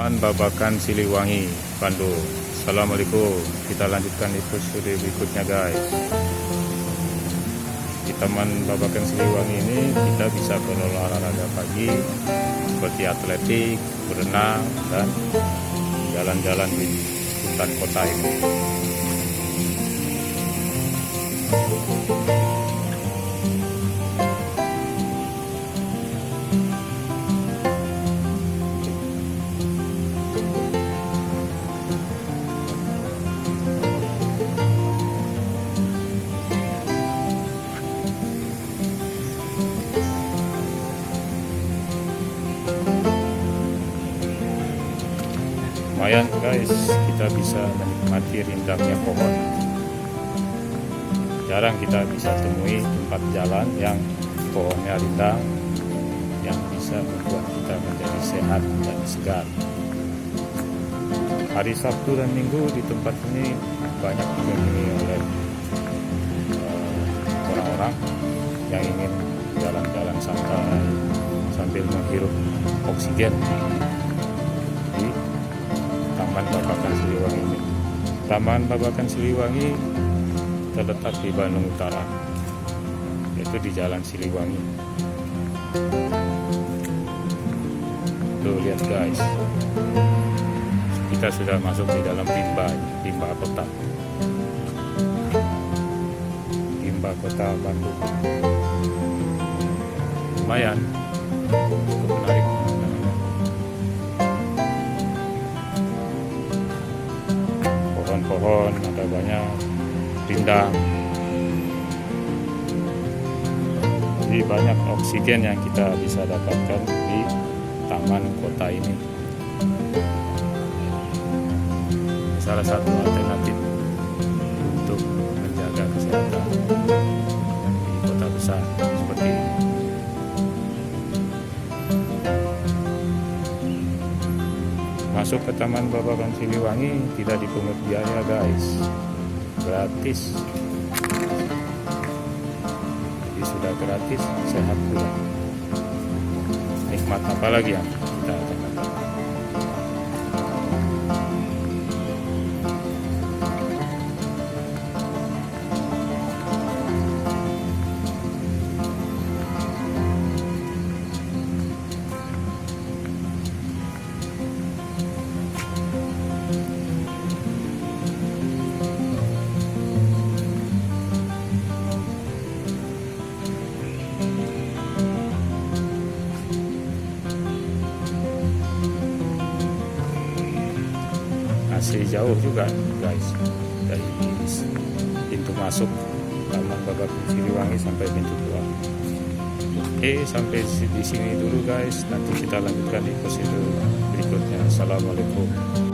Babakan Siliwangi, Bandung. Assalamualaikum. Kita lanjutkan episode berikutnya, guys. Di Taman Babakan Siliwangi ini kita bisa berolahraga pagi seperti atletik, berenang, dan jalan-jalan di hutan kota ini. Lumayan, guys, kita bisa menikmati rindangnya pohon. Jarang kita bisa temui tempat jalan yang pohonnya rindang, yang bisa membuat kita menjadi sehat dan segar. Hari Sabtu dan Minggu di tempat ini banyak dikunjungi oleh orang-orang yang ingin jalan-jalan santai sambil menghirup oksigen di Taman Babakan Siliwangi ini. Taman Babakan Siliwangi terletak di Bandung Utara, yaitu di Jalan Siliwangi. Tuh, lihat, guys, kita sudah masuk di dalam Limba Kota. Limba Kota Bandung. Lumayan, cukup menarik. Pohon-pohon ada banyak, rindang. Jadi banyak oksigen yang kita bisa dapatkan di taman kota ini. Salah satu alternatif untuk menjaga kesehatan di kota besar seperti ini. Masuk ke Taman Babakan Siliwangi tidak dipungut biaya, guys, gratis. Jadi sudah gratis, sehat pula. Nikmat apa lagi yang kita dapatkan? Masih jauh juga, guys, dari pintu masuk Taman Babakan Siliwangi sampai pintu keluar. Oke, sampai di sini dulu, guys. Nanti kita lanjutkan di episode berikutnya. Assalamualaikum.